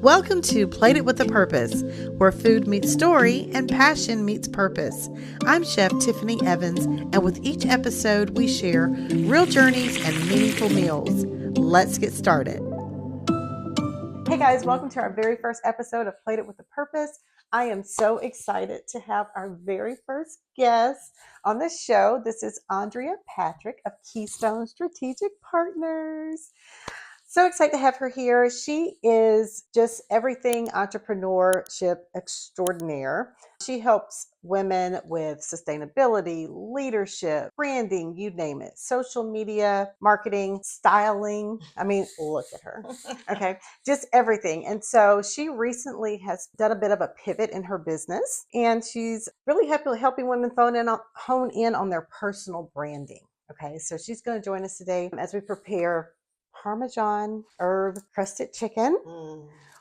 Welcome to Plate It with a Purpose, where food meets story and passion meets purpose. I'm Chef Tiffany Evans, and with each episode, we share real journeys and meaningful meals. Let's get started. Hey guys, welcome to our very first episode of Plate It with a Purpose. I am so excited to have our very first guest on the show. This is Andrea Patrick of Keystone Strategic Partners. So excited to have her here. She is just everything entrepreneurship extraordinaire. She helps women with sustainability, leadership, branding, you name it, social media, marketing, styling. I mean, look at her. Okay, just everything. And so she recently has done a bit of a pivot in her business, and she's really helping women hone in on their personal branding. Okay, so she's going to join us today as we prepare Parmesan herb crusted chicken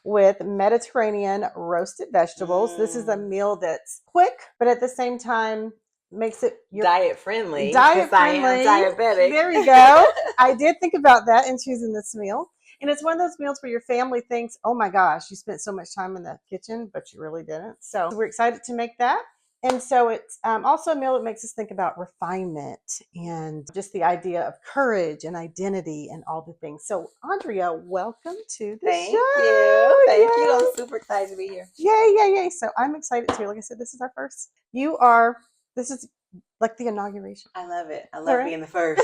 with Mediterranean roasted vegetables. This is a meal that's quick, but at the same time makes it diet friendly. Diet friendly. I am diabetic. There you go. I did think about that in choosing this meal. And it's one of those meals where your family thinks, oh my gosh, you spent so much time in the kitchen, but you really didn't. So we're excited to make that. And so it's also a meal that makes us think about refinement and just the idea of courage and identity and all the things. So, Andrea, welcome to the Thank show. you. Thank you. I'm super excited to be here. Yay. So I'm excited too. Like I said, this is our first. This is like the inauguration. I love it. I love being the first.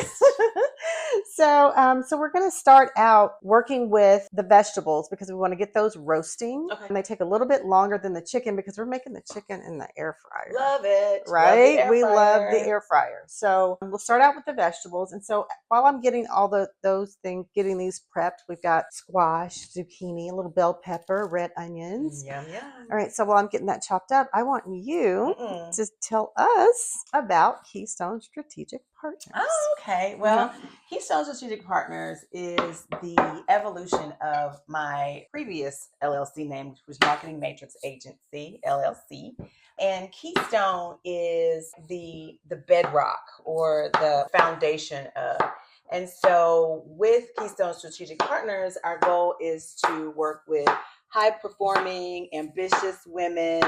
So we're going to start out working with the vegetables because we want to get those roasting. Okay. And they take a little bit longer than the chicken because we're making the chicken in the air fryer. Love it. Right? We love the air fryer. So we'll start out with the vegetables. And so while I'm getting all those things, getting these prepped, we've got squash, zucchini, a little bell pepper, red onions. Yum. All right. So while I'm getting that chopped up, I want you to tell us about Keystone Strategic Partners. Oh, okay. Well, Keystone Strategic Partners is the evolution of my previous LLC name, which was Marketing Matrix Agency, LLC. And Keystone is the bedrock or the foundation of. And so with Keystone Strategic Partners, our goal is to work with high-performing, ambitious women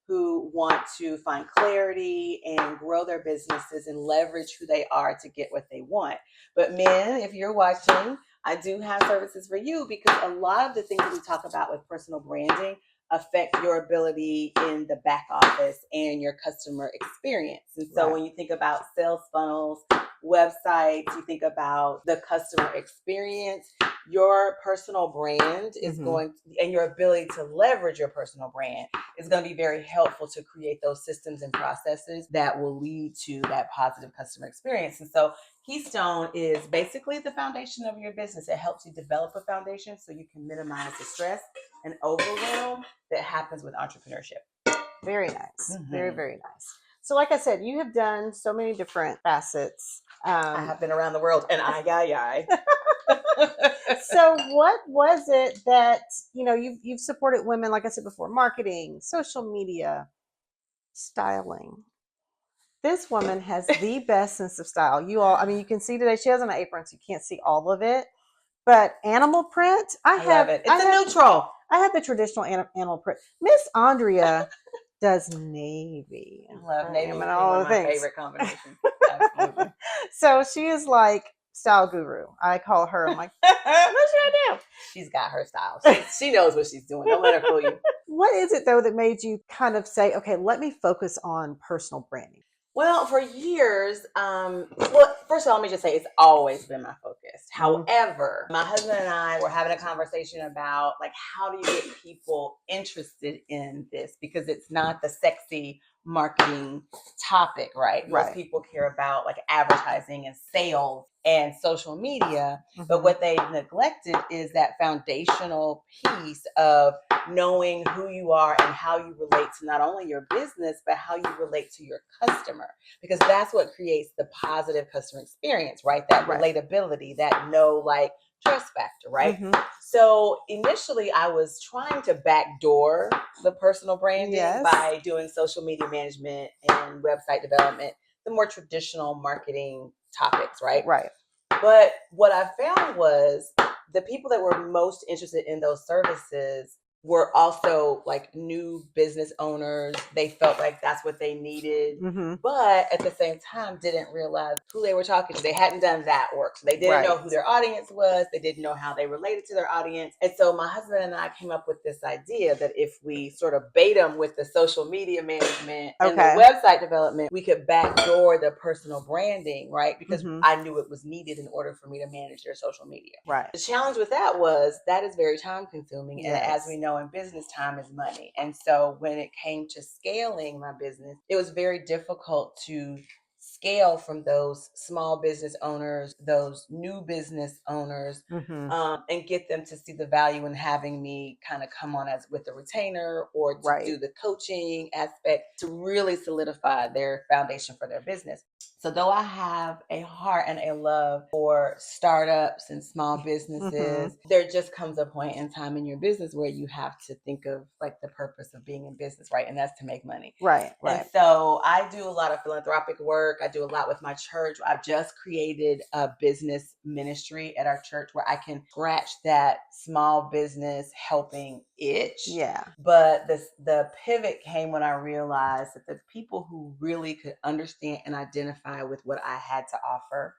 who want to find clarity and grow their businesses and leverage who they are to get what they want. But men, if you're watching, I do have services for you because a lot of the things that we talk about with personal branding affect your ability in the back office and your customer experience. And so when you think about sales funnels, websites, you think about the customer experience, your personal brand is and your ability to leverage your personal brand is going to be very helpful to create those systems and processes that will lead to that positive customer experience. And so Keystone is basically the foundation of your business. It helps you develop a foundation so you can minimize the stress and overwhelm that happens with entrepreneurship. Very nice. Very, very nice. So like I said, you have done so many different facets. I have been around the world and I. So what was it that, you've supported women, like I said before, marketing, social media, styling. This woman has the best sense of style. You can see today she has on an apron, so you can't see all of it. But animal print, I love it. It's a neutral. I have the traditional animal print. Miss Andrea does navy. I love navy and all the things. My favorite combination. Absolutely. So she is like style guru. I call her. I'm like, what should I do? She's got her style. She knows what she's doing. Don't let her fool you. What is it though that made you kind of say, okay, let me focus on personal branding? Well, for years, first of all, let me just say it's always been my focus. However, my husband and I were having a conversation about how do you get people interested in this? Because it's not the sexy marketing topic, right? Most people care about advertising and sales and social media, but what they've neglected is that foundational piece of knowing who you are and how you relate to not only your business, but how you relate to your customer, because that's what creates the positive customer experience, right? That relatability, that trust factor, right? So initially I was trying to backdoor the personal branding by doing social media management and website development, the more traditional marketing topics, right? Right. But what I found was the people that were most interested in those services were also like new business owners. They felt like that's what they needed, but at the same time didn't realize who they were talking to. They hadn't done that work. So they didn't know who their audience was. They didn't know how they related to their audience. And so my husband and I came up with this idea that if we sort of bait them with the social media management and the website development, we could backdoor the personal branding, right? Because I knew it was needed in order for me to manage their social media. Right. The challenge with that was that is very time consuming. And as we know in business, time is money. And so when it came to scaling my business, it was very difficult to scale from those small business owners, those new business owners, and get them to see the value in having me kind of come on as with a retainer or to do the coaching aspect to really solidify their foundation for their business. So though I have a heart and a love for startups and small businesses, there just comes a point in time in your business where you have to think of like the purpose of being in business, right? And that's to make money. Right. And so I do a lot of philanthropic work. I do a lot with my church. I've just created a business ministry at our church where I can scratch that small business helping itch. Yeah. But the pivot came when I realized that the people who really could understand and identify with what I had to offer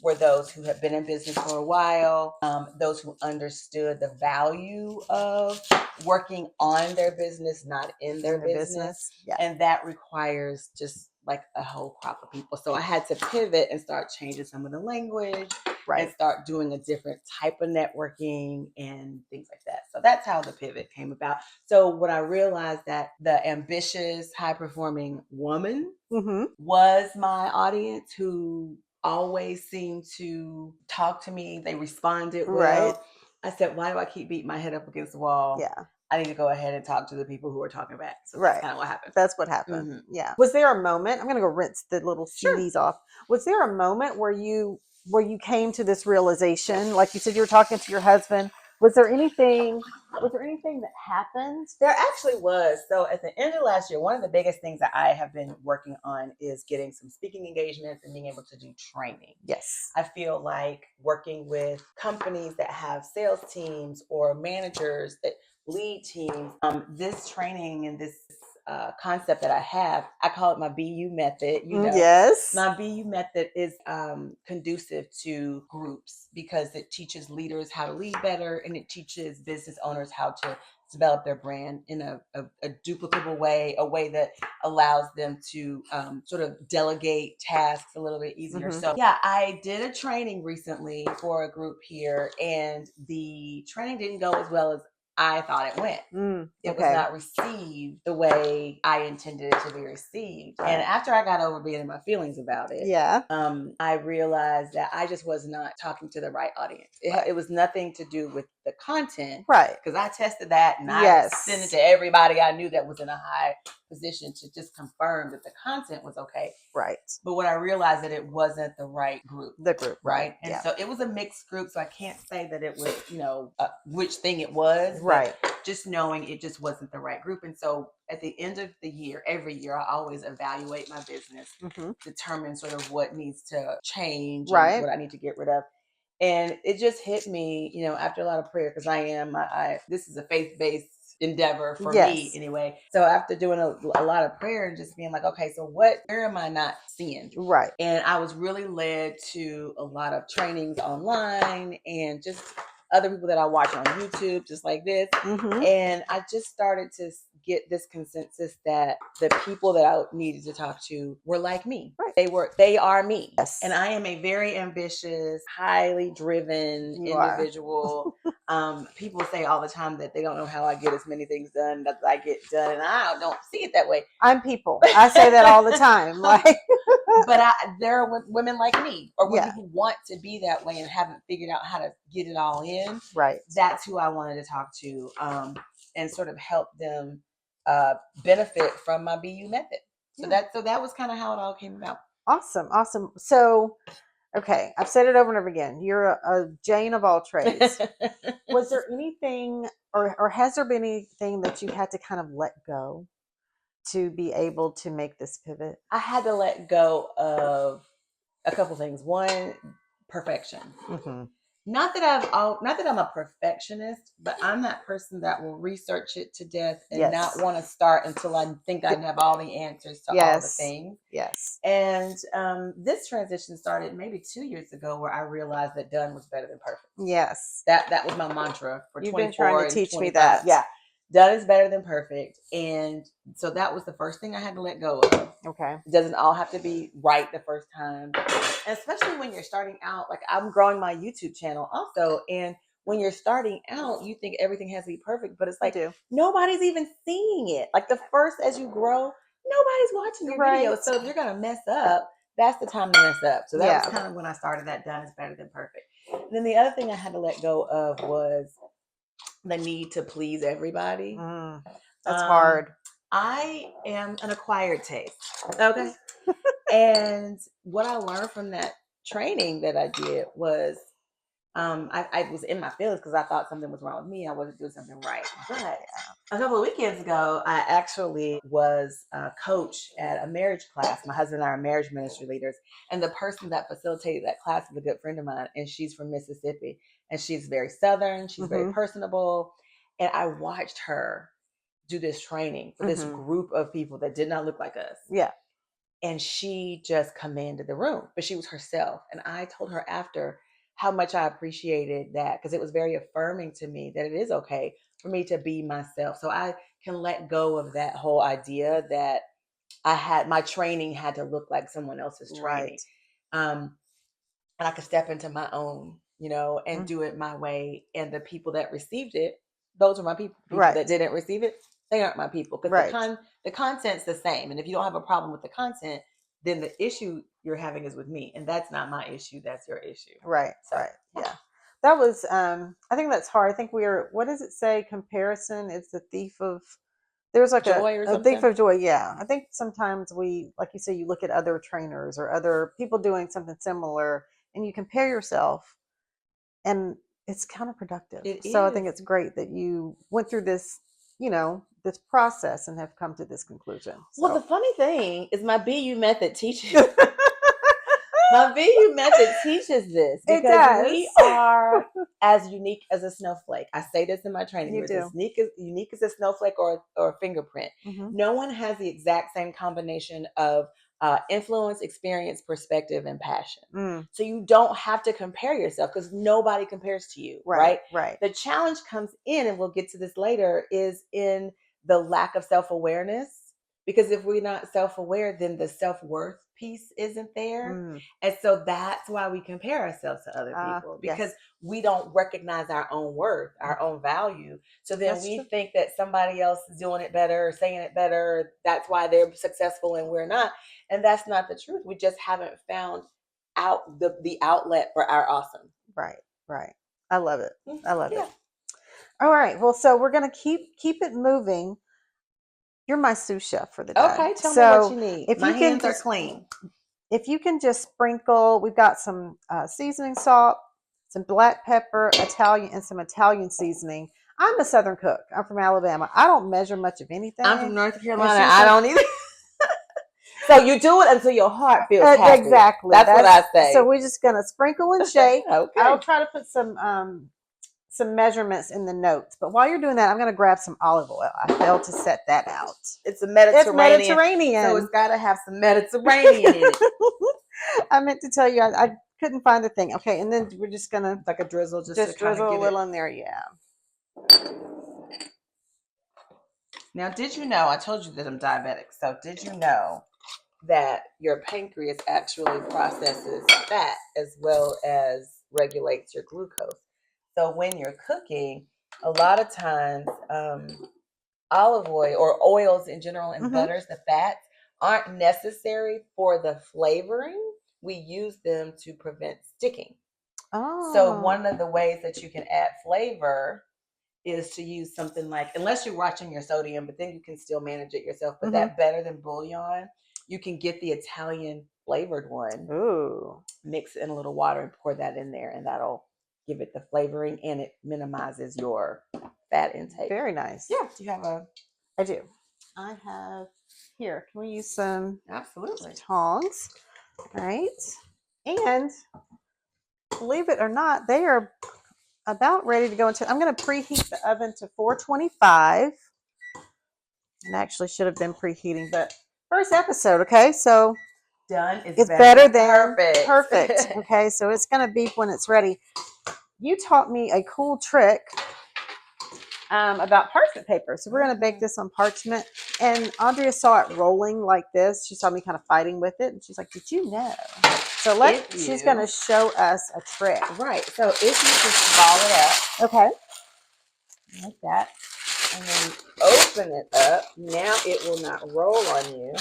were those who have been in business for a while, those who understood the value of working on their business, not in their business. Yeah. And that requires just like a whole crop of people. So I had to pivot and start changing some of the language and start doing a different type of networking and things like that. So that's how the pivot came about. So when I realized that the ambitious, high-performing woman was my audience who always seemed to talk to me, they responded well. I said, why do I keep beating my head up against the wall? Yeah. I need to go ahead and talk to the people who are talking back. So that's kind of what happened. That's what happened. Yeah. Was there a moment? I'm going to go rinse the little CDs off. Was there a moment where you came to this realization? Like you said, you were talking to your husband. Was there anything that happened? There actually was. So at the end of last year, one of the biggest things that I have been working on is getting some speaking engagements and being able to do training. Yes. I feel like working with companies that have sales teams or managers that lead teams, this training and this concept that I have, I call it my BU method. Yes. My BU method is conducive to groups because it teaches leaders how to lead better and it teaches business owners how to develop their brand in a duplicable way, a way that allows them to sort of delegate tasks a little bit easier. So yeah, I did a training recently for a group here and the training didn't go as well as I thought it went. It was not received the way I intended it to be received. And after I got over being in my feelings about it, I realized that I just was not talking to the right audience. It was nothing to do with the content. Right. Because I tested that and I sent it to everybody I knew that was in a high position to just confirm that the content was okay. Right. But when I realized that it wasn't the right group. The group. Right. And so it was a mixed group. So I can't say that it was, which thing it was. Right. Just knowing it just wasn't the right group. And so at the end of the year, every year, I always evaluate my business, determine sort of what needs to change and what I need to get rid of. And it just hit me, after a lot of prayer, because this is a faith-based endeavor for me anyway. So after doing a lot of prayer and just being like, okay, so where am I not seeing? Right. And I was really led to a lot of trainings online and just other people that I watch on YouTube, just like this. And I just started to get this consensus that the people that I needed to talk to were like me. Right. They are me. Yes. And I am a very ambitious, highly driven individual. People say all the time that they don't know how I get as many things done that I get done. And I don't see it that way. I'm people. I say that all the time. Like, but there are women like me or women who want to be that way and haven't figured out how to get it all in. Right. That's who I wanted to talk to and sort of help them benefit from my BU method. So that was kind of how it all came about. Awesome. So, okay, I've said it over and over again. You're a Jane of all trades. Was there anything or has there been anything that you had to kind of let go to be able to make this pivot? I had to let go of a couple things. One, perfection. not that not that I'm a perfectionist, but I'm that person that will research it to death and not want to start until I think I have all the answers to all the things. Yes. And this transition started maybe 2 years ago, where I realized that done was better than perfect. Yes. That was my mantra for 24 You've been trying to teach 25. me that. Yeah. Done is better than perfect. And so that was the first thing I had to let go of. Okay. It doesn't all have to be right the first time. And especially when you're starting out, like I'm growing my YouTube channel also. And when you're starting out, you think everything has to be perfect, but it's like nobody's even seeing it. Like the first, as you grow, nobody's watching your video. So if you're going to mess up, that's the time to mess up. So that was kind of when I started that done is better than perfect. And then the other thing I had to let go of was the need to please everybody. That's hard. I am an acquired taste. Okay. And what I learned from that training that I did was I was in my feelings because I thought something was wrong with me. I wasn't doing something right. But a couple of weekends ago, I actually was a coach at a marriage class. My husband and I are marriage ministry leaders. And the person that facilitated that class is a good friend of mine. And she's from Mississippi. And she's very Southern. She's very personable. And I watched her do this training for this group of people that did not look like us. Yeah. And she just commanded the room, but she was herself. And I told her after how much I appreciated that, because it was very affirming to me that it is okay for me to be myself. So I can let go of that whole idea that my training had to look like someone else's training. And I could step into my own, and do it my way. And the people that received it, those are my people. People that didn't receive it, they aren't my people. Because the content's the same. And if you don't have a problem with the content, then the issue you're having is with me. And that's not my issue. That's your issue. Right. Yeah. That was, I think that's hard. I think what does it say? Comparison is the thief of, there's like a thief of joy. Yeah. I think sometimes like you say, you look at other trainers or other people doing something similar and you compare yourself, and it's counterproductive. So I think it's great that you went through this, this process and have come to this conclusion. So. Well, the funny thing is my BU method teaches. My BU method teaches this because we are as unique as a snowflake. I say this in my training. We're as unique as a snowflake or a fingerprint. No one has the exact same combination of influence, experience, perspective, and passion. So you don't have to compare yourself because nobody compares to you, right? The challenge comes in, and we'll get to this later, is in the lack of self-awareness. Because if we're not self-aware, then the self-worth piece isn't there. And so that's why we compare ourselves to other people, because we don't recognize our own worth, our own value. So then we think that somebody else is doing it better or saying it better. That's why they're successful and we're not. And that's not the truth. We just haven't found out the outlet for our awesome. Right. I love it. I love it. All right. Well, so we're going to keep it moving. You're my sous chef for the day. Okay, tell me what you need. If my hands are clean. If you can just sprinkle, we've got some seasoning salt, some black pepper, some Italian seasoning. I'm a Southern cook. I'm from Alabama. I don't measure much of anything. I'm from North Carolina. I don't either. So you do it until your heart feels happy. Exactly. That's what I say. So we're just going to sprinkle and shake. Okay. I'll try to put some measurements in the notes. But while you're doing that, I'm going to grab some olive oil. I failed to set that out. It's Mediterranean. It's Mediterranean. So it's got to have some Mediterranean in it. I meant to tell you, I couldn't find the thing. Okay, and then we're just going to... Like a drizzle. Just drizzle a little in there, yeah. Now, did you know, I told you that I'm diabetic. So did you know that your pancreas actually processes fat as well as regulates your glucose? So when you're cooking, a lot of times olive oil or oils in general and butters, the fats, aren't necessary for the flavoring. We use them to prevent sticking. So one of the ways that you can add flavor is to use something like, unless you're watching your sodium, but then you can still manage it yourself. But that better than bouillon, you can get the Italian flavored one. Ooh. Mix in a little water and pour that in there, and that'll give it the flavoring, and it minimizes your fat intake. Very nice. Yeah. Do you have I do. I have here. Can we use some absolutely tongs? All right. And believe it or not, they are about ready to go into. I'm going to preheat the oven to 425. And actually should have been preheating, but first episode, okay? So Done is it's better than perfect. perfect. Okay, so it's going to beep when it's ready. You taught me a cool trick about parchment paper. So we're going to bake this on parchment. And Andrea saw it rolling like this. She saw me kind of fighting with it. And she's like, did you know? So she's going to show us a trick. Right. So if you just ball it up. Okay. Like that. And then open it up. Now it will not roll on you.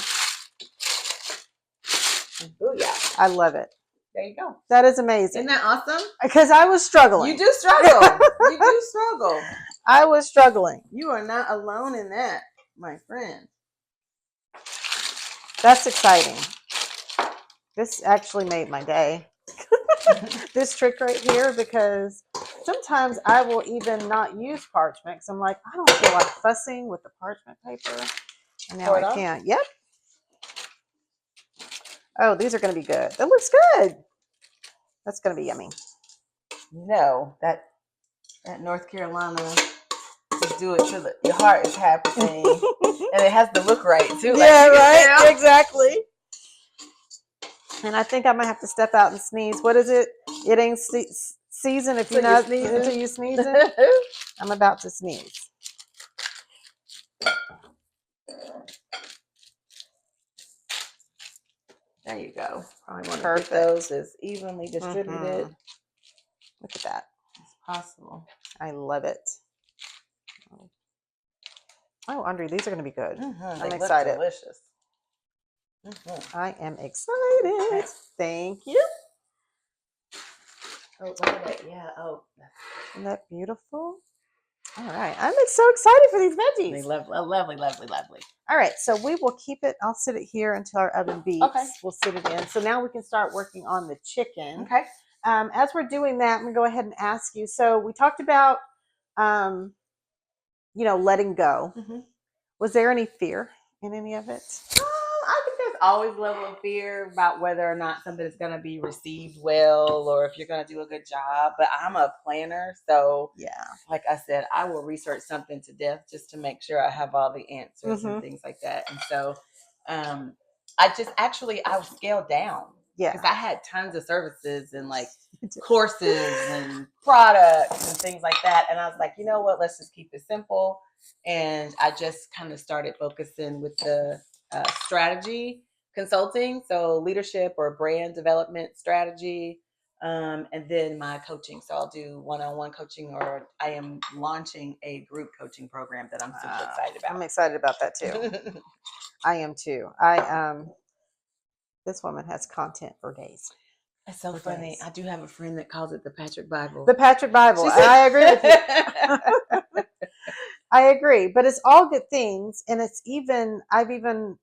Booyah. I love it. There you go. That is amazing. Isn't that awesome? Because I was struggling. You do struggle. You do struggle. I was struggling. You are not alone in that, my friend. That's exciting. This actually made my day. This trick right here, because sometimes I will even not use parchment because I'm like, I don't feel like fussing with the parchment paper. And now I can't. Yep. Oh, these are going to be good. That looks good. That's going to be yummy. No, that North Carolina, just do it till your heart is happy thing. And it has to look right, too. Yeah, like, right? Exactly. And I think I might have to step out and sneeze. What is it? It ain't season if you're not sneezing. Until you sneezing. I'm about to sneeze. There you go. Probably want to put those as evenly distributed. Look at that. As possible. I love it. Oh, Andrea, these are going to be good. I'm excited. Delicious. I am excited. Thank you. Oh, look at that. Yeah. Oh. Isn't that beautiful? All right. I'm so excited for these veggies. Lovely, lovely, lovely. All right. So we will keep it. I'll sit it here until our oven beeps. Okay. We'll sit it in. So now we can start working on the chicken. Okay. As we're doing that, I'm going to go ahead and ask you. So we talked about, letting go. Was there any fear in any of it? I think there's always a level of fear about whether or not something is going to be received well or if you're going to do a good job. But I'm a planner. So, yeah, like I said, I will research something to death just to make sure I have all the answers and things like that. And so I scaled down. Yeah. Because I had tons of services and like courses and products and things like that. And I was like, you know what, let's just keep it simple. And I just kind of started focusing with the strategy consulting. So leadership or brand development strategy. And then my coaching. So I'll do one-on-one coaching, or I am launching a group coaching program that I'm super excited about. I'm excited about that too. I am too. This woman has content for days. It's so funny. I do have a friend that calls it the Patrick Bible. The Patrick Bible. I agree with you. I agree. But it's all good things. And I've even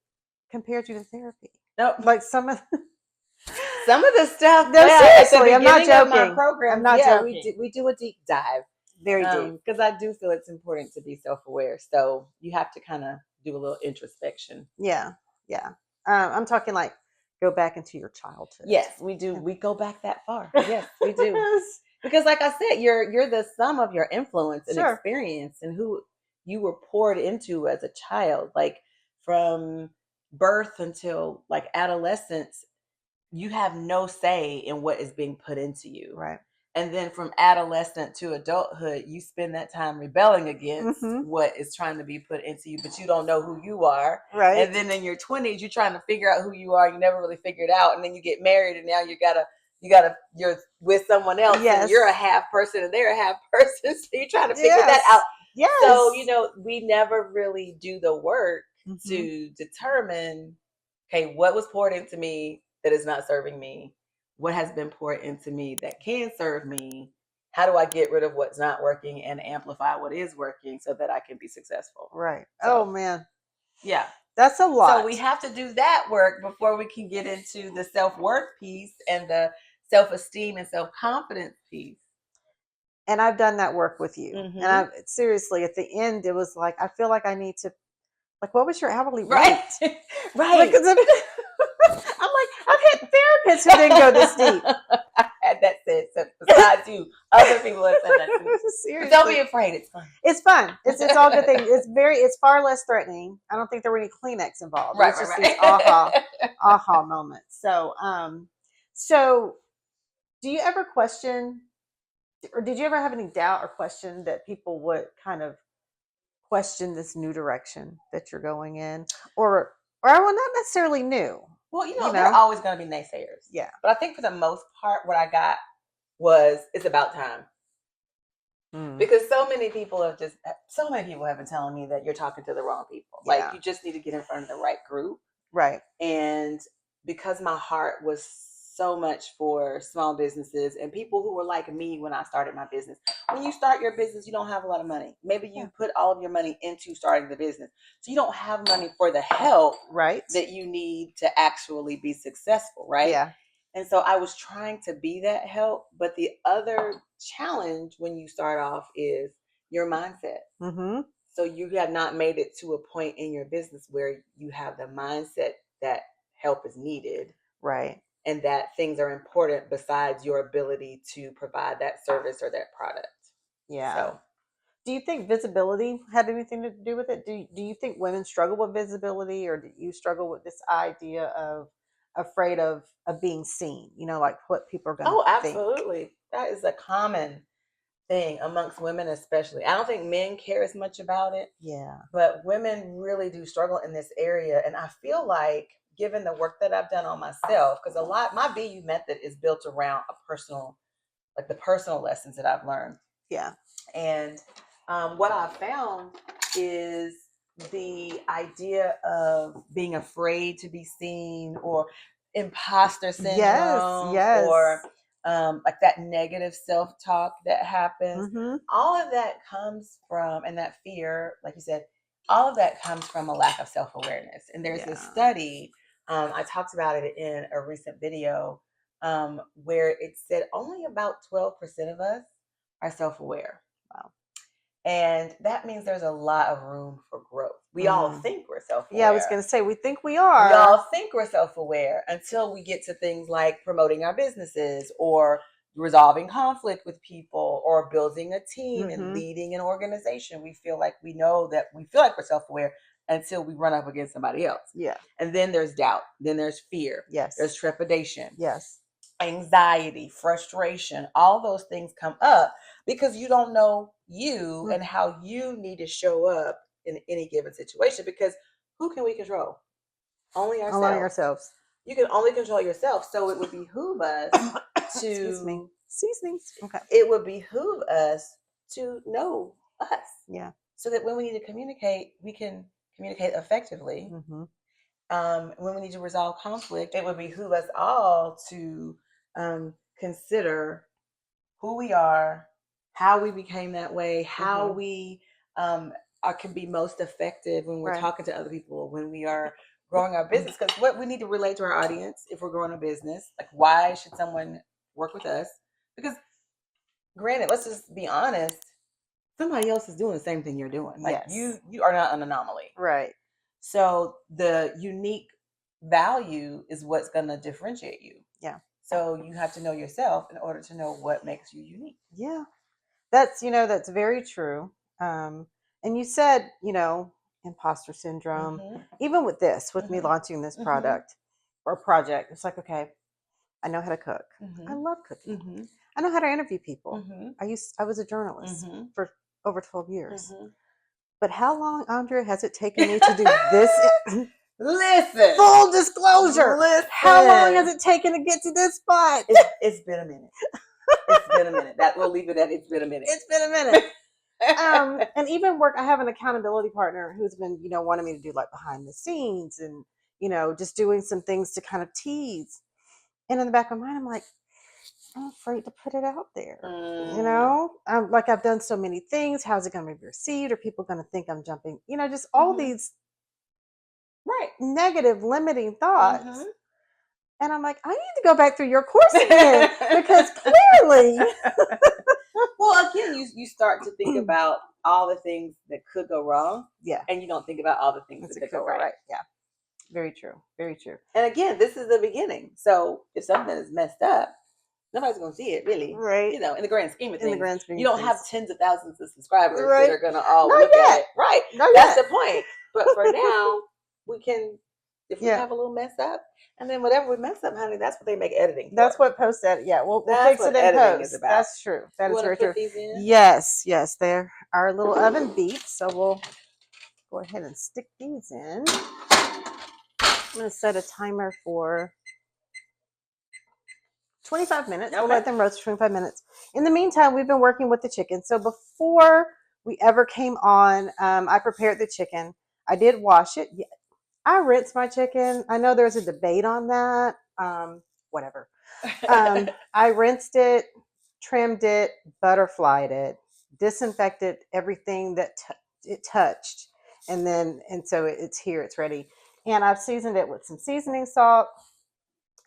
compared you to therapy. Nope. Like some of the stuff. No, seriously, I'm not joking. My program, I'm not joking. We do a deep dive. Very deep. Because I do feel it's important to be self-aware. So you have to kind of do a little introspection. Yeah. Yeah. I'm talking like, go back into your childhood. Yes, we do. We go back that far. Yes, we do. Because like I said, you're the sum of your influence and experience and who you were poured into as a child. Like from birth until like adolescence, you have no say in what is being put into you. Right. And then from adolescent to adulthood, you spend that time rebelling against what is trying to be put into you, but you don't know who you are. Right. And then in your 20s, you're trying to figure out who you are. You never really figured out. And then you get married and now you're with someone else. Yes. And you're a half person and they're a half person. So you're trying to figure that out. Yes. So, we never really do the work to determine, okay, what was poured into me that is not serving me? What has been poured into me that can serve me? How do I get rid of what's not working and amplify what is working so that I can be successful? Right. So, oh, man. Yeah. That's a lot. So we have to do that work before we can get into the self-worth piece and the self-esteem and self-confidence piece. And I've done that work with you. And seriously, at the end, it was like, I feel like I need to, like, what was your hourly rate? Right. Right. I'm like, I've had therapists who didn't go this deep. I had that said, so besides you, other people have said that too. Seriously. But don't be afraid. It's fun. It's fun. It's all good things. It's far less threatening. I don't think there were any Kleenex involved. Right, It's just right. these aha moments. So do you ever question, or did you ever have any doubt or question that people would kind of question this new direction that you're going in, or well, not necessarily new? Well, there are always going to be naysayers. Yeah. But I think for the most part, what I got was it's about time. Because so many people have been telling me that you're talking to the wrong people. Yeah. Like, you just need to get in front of the right group. Right. And because my heart was so much for small businesses and people who were like me when I started my business. When you start your business, you don't have a lot of money. Maybe you put all of your money into starting the business. So you don't have money for the help that you need to actually be successful, right? Yeah. And so I was trying to be that help. But the other challenge when you start off is your mindset. Mm-hmm. So you have not made it to a point in your business where you have the mindset that help is needed. Right. And that things are important besides your ability to provide that service or that product. Yeah. So, do you think visibility had anything to do with it? Do you think women struggle with visibility, or do you struggle with this idea of afraid of being seen? Like what people are going to think? Oh, absolutely. That is a common thing amongst women, especially. I don't think men care as much about it. Yeah. But women really do struggle in this area. And I feel like, given the work that I've done on myself, because my BU method is built around the personal lessons that I've learned. Yeah. And what I've found is the idea of being afraid to be seen, or imposter syndrome, or like that negative self-talk that happens. Mm-hmm. All of that comes from, and that fear, like you said, all of that comes from a lack of self-awareness. And there's this study, I talked about it in a recent video, where it said only about 12% of us are self-aware. Wow. And that means there's a lot of room for growth. We all think we're self-aware. Yeah, I was going to say, we think we are. We all think we're self-aware until we get to things like promoting our businesses, or resolving conflict with people, or building a team and leading an organization. We feel like we're self-aware until we run up against somebody else. Yeah. And then there's doubt. Then there's fear. Yes. There's trepidation. Yes. Anxiety, frustration, all those things come up because you don't know you and how you need to show up in any given situation. Because who can we control? Only ourselves. Only ourselves. You can only control yourself. So it would behoove us to Excuse me. Seasonings. Okay. It would behoove us to know us. Yeah. So that when we need to communicate, we can communicate effectively. Mm-hmm. When we need to resolve conflict, it would behoove us all to consider who we are, how we became that way, how we can be most effective when we're talking to other people, when we are growing our business. Because what we need to relate to our audience if we're growing a business, like, why should someone work with us? Because granted, let's just be honest, somebody else is doing the same thing you're doing. Like, you are not an anomaly. Right. So the unique value is what's going to differentiate you. Yeah. So you have to know yourself in order to know what makes you unique. Yeah. That's very true. And you said, imposter syndrome, even with me launching this product or project, it's like, okay, I know how to cook. I love cooking. I know how to interview people. I was a journalist for over 12 years. But how long, Andrea, has it taken me to do this? Listen. Full disclosure. Listen. How long has it taken to get to this spot? It's been a minute. It's been a minute. That we'll leave it at. It's been a minute. It's been a minute. And even work, I have an accountability partner who's been, wanting me to do like behind the scenes and, just doing some things to kind of tease. And in the back of my mind, I'm like, I'm afraid to put it out there. I've done so many things. How's it going to be received? Are people going to think I'm jumping? Just all these negative, limiting thoughts. And I'm like, I need to go back through your course again because clearly. Well, again, you start to think about all the things that could go wrong. Yeah. And you don't think about all the things that could go right. Yeah. Very true. Very true. And again, this is the beginning. So if something is messed up, nobody's going to see it really. Right. You know, in the grand scheme of things. In the grand scheme you don't of have things. tens of thousands of subscribers Right. that are going to all Not look yet. at it. Right. Not That's yet. the point. But for now, we can, if we Yeah. have a little mess up, and then whatever we mess up, honey, that's what they make editing for. That's what post edit. Yeah, we'll That's fix what it in editing post. is about. That's true. That You is wanna very put true. these in? Yes, yes, they're our little oven beats. So we'll go ahead and stick these in. I'm going to set a timer for 25 minutes. Okay. We'll let them roast for 25 minutes. In the meantime, we've been working with the chicken. So before we ever came on, I prepared the chicken. I did wash it. I rinse my chicken. I know there's a debate on that. Whatever. I rinsed it, trimmed it, butterflied it, disinfected everything that it touched, and so it's here. It's ready. And I've seasoned it with some seasoning salt,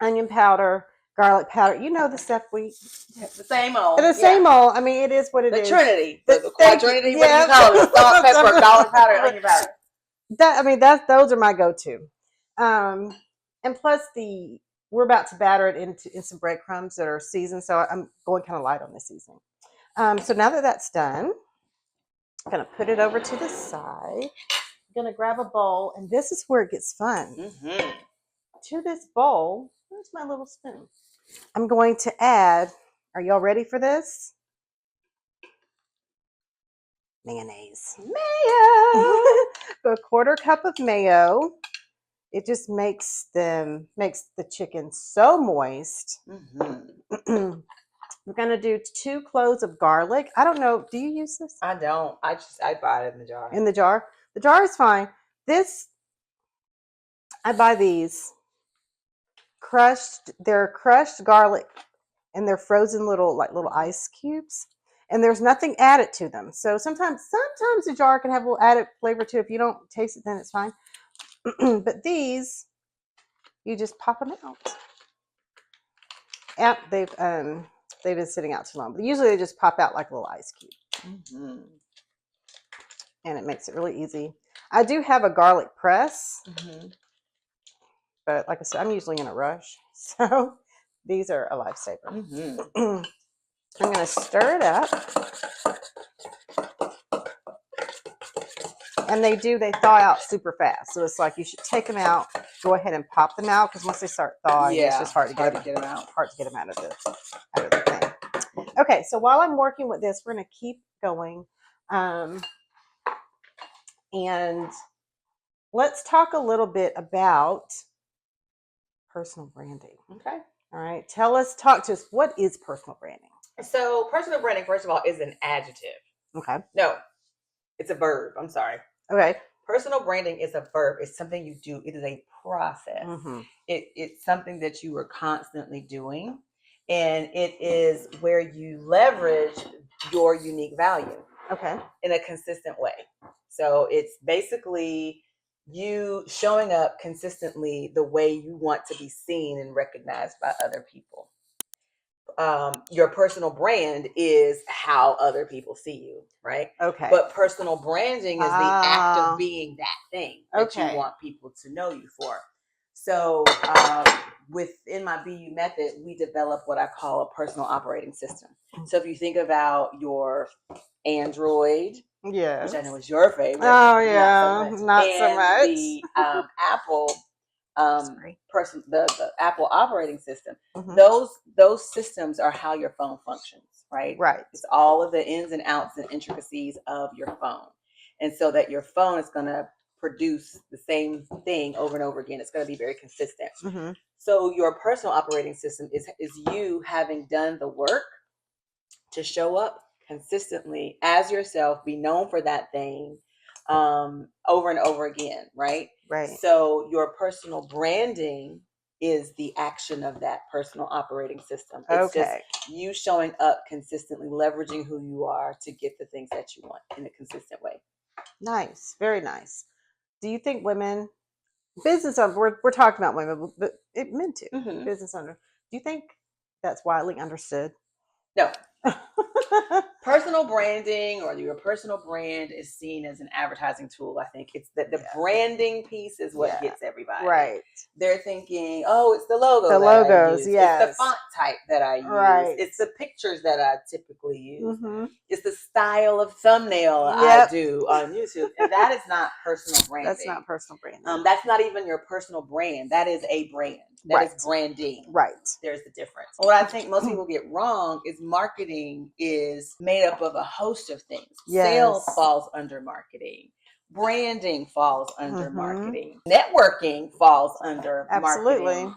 onion powder, garlic powder. You know the stuff we. The same old. The same old. I mean, it is what it is. The Trinity. The Thank quadrinity. you. What do you call it? Salt, pepper, garlic powder, onion powder. Those are my go-to. And plus we're about to batter it in some breadcrumbs that are seasoned, so I'm going kind of light on the seasoning. So now that that's done, I'm gonna put it over to the side. I'm gonna grab a bowl, and this is where it gets fun. Mm-hmm. To this bowl, where's my little spoon? I'm going to add. Are y'all ready for this? Mayonnaise. Mayo. A quarter cup of mayo. It just makes the chicken so moist. Mm-hmm. We're gonna do 2 cloves of garlic. I don't know. Do you use this? I don't. I buy it in the jar. In the jar. The jar is fine. I buy these crushed. They're crushed garlic, and they're frozen little ice cubes. And there's nothing added to them. So sometimes the jar can have a little added flavor too. If you don't taste it, then it's fine. But these, you just pop them out. Yep, they've been sitting out too long. But usually they just pop out like a little ice cube. Mm-hmm. And it makes it really easy. I do have a garlic press, but like I said, I'm usually in a rush. So these are a lifesaver. Mm-hmm. I'm going to stir it up. And they thaw out super fast. So it's like you should take them out, go ahead and pop them out, because once they start thawing, it's just hard to get them out. Hard to get them out of the thing. Okay, so while I'm working with this, we're going to keep going. And let's talk a little bit about personal branding. Okay. All right. Talk to us. What is personal branding? So personal branding, first of all, is an adjective. Okay. No, it's a verb. I'm sorry. Okay. Personal branding is a verb. It's something you do. It is a process. Mm-hmm. It's something that you are constantly doing. And it is where you leverage your unique value. Okay. In a consistent way. So it's basically you showing up consistently the way you want to be seen and recognized by other people. Your personal brand is how other people see you, right? Okay. But personal branding is the act of being that thing that you want people to know you for. So within my BU method, we develop what I call a personal operating system. So if you think about your Android, which I know is your favorite. Oh yeah, not so much. The Apple the Apple operating system. Mm-hmm. Those systems are how your phone functions, right? Right. It's all of the ins and outs and intricacies of your phone, and so that your phone is going to produce the same thing over and over again. It's going to be very consistent. Mm-hmm. So your personal operating system is you having done the work to show up consistently as yourself, be known for that thing over and over again, right? Right. So your personal branding is the action of that personal operating system. It's just you showing up consistently, leveraging who you are to get the things that you want in a consistent way. Nice. Very nice. Do you think business owners, we're talking about women, but men too, business owners, do you think that's widely understood? No. Personal branding or your personal brand is seen as an advertising tool. I think it's that the branding piece is what gets everybody. Right. They're thinking, oh, it's the logo The that I logos, use. yes. It's the font type that I use. Right. It's the pictures that I typically use. Mm-hmm. It's the style of thumbnail I do on YouTube. And that is not personal branding. That's not personal branding. That's not even your personal brand. That is a brand. That is branding. Right. There's the difference. What I think most people get wrong is marketing is made up of a host of things. Yes. Sales falls under marketing. Branding falls under marketing. Networking falls under marketing.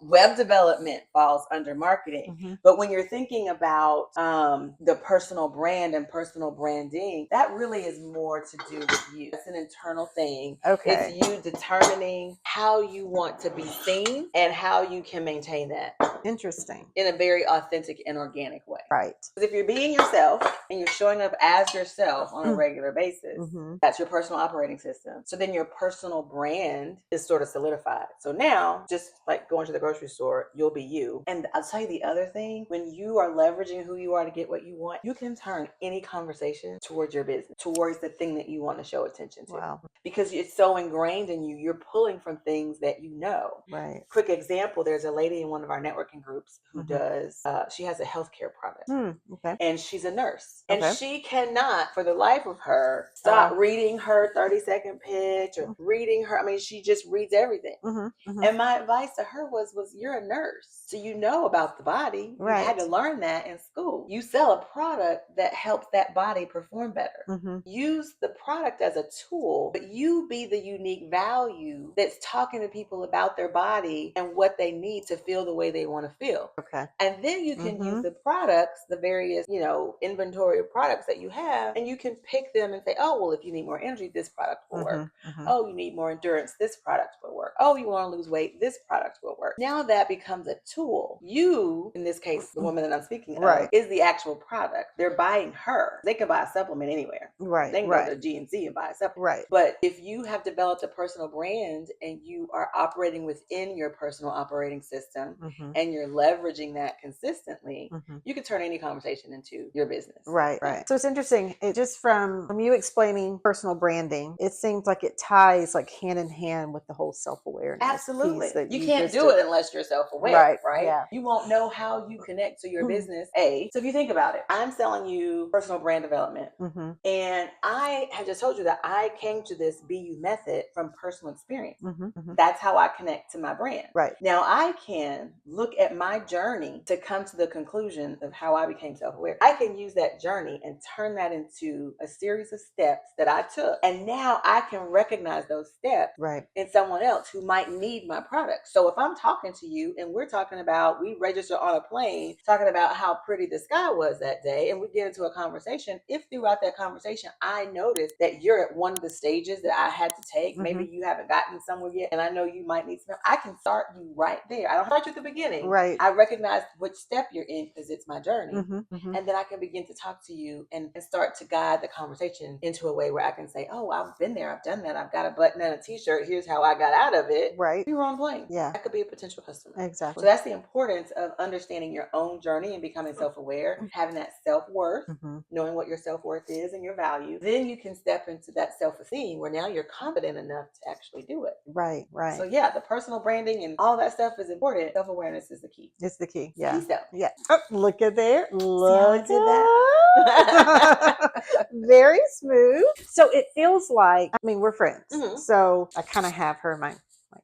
Web development falls under marketing. But when you're thinking about the personal brand and personal branding, that really is more to do with you. It's an internal thing. Okay. It's you determining how you want to be seen and how you can maintain that. Interesting. In a very authentic and organic way. Right. Because if you're being yourself and you're showing up as yourself on a regular basis, that's your personal operating system. So then your personal brand is sort of solidified. So now, just like going to the grocery store, you'll be you. And I'll tell you the other thing, when you are leveraging who you are to get what you want, you can turn any conversation towards your business, towards the thing that you want to show attention to. Wow. Because it's so ingrained in you, you're pulling from things that you know. Right. Quick example, there's a lady in one of our networking groups who does, she has a healthcare product. Okay. And she's a nurse. Okay. And she cannot, for the life of her, stop reading her 30-second pitch or reading her. I mean, she just reads everything. And my advice to her was you're a nurse. So you know about the body. You had to learn that in school. You sell a product that helps that body perform better. Use the product as a tool, but you be the unique value that's talking to people about their body and what they need to feel the way they want to feel. Okay. And then you can use the products, the various, inventory of products that you have, and you can pick them and say, oh, well, if you need more energy, this product will work. Oh, you need more endurance, this product will work. Oh, you want to lose weight, this product will work. Now that becomes a tool. You, in this case, the woman that I'm speaking of, is the actual product. They're buying her. They can buy a supplement anywhere. Right. They can go to GNC and buy a supplement. Right. But if you have developed a personal brand and you are operating within your personal operating system and you're leveraging that consistently, you can turn any conversation into your business. Right. So it's interesting. It just from you explaining personal branding, it seems like it ties like hand in hand with the whole self-awareness. Absolutely. That you can't do it unless you're self-aware, right? Yeah. You won't know how you connect to your business. So if you think about it, I'm selling you personal brand development. And I have just told you that I came to this BU method from personal experience. That's how I connect to my brand. Right. Now I can look at my journey to come to the conclusion of how I became self-aware. I can use that journey and turn that into a series of steps that I took. And now I can recognize those steps in someone else who might need my product. So if I'm talking to you and we're talking about, we register on a plane, talking about how pretty the sky was that day, and we get into a conversation, if throughout that conversation, I notice that you're at one of the stages that I had to take, maybe you haven't gotten somewhere yet, and I know you might need some, I can start you right there. I don't start you at the beginning. Right. I recognize which step you're in because it's my journey. And then I can begin to talk to you and start to guide the conversation into a way where I can say, oh, I've been there, I've done that, I've got a button and a t-shirt, here's how I got out of it. Right. You were on plane. Yeah. That could be a potential customer. Exactly. So that's the importance of understanding your own journey and becoming self-aware, having that self-worth, knowing what your self-worth is and your value. Then you can step into that self-esteem where now you're confident enough to actually do it. Right. So yeah, the personal branding and all that stuff is important. Self-awareness is the key. It's the key. Yeah. Yeah. Oh, look at there. Look See how I did that. Very smooth. So it feels like, I mean, we're friends. So I kind of have her in my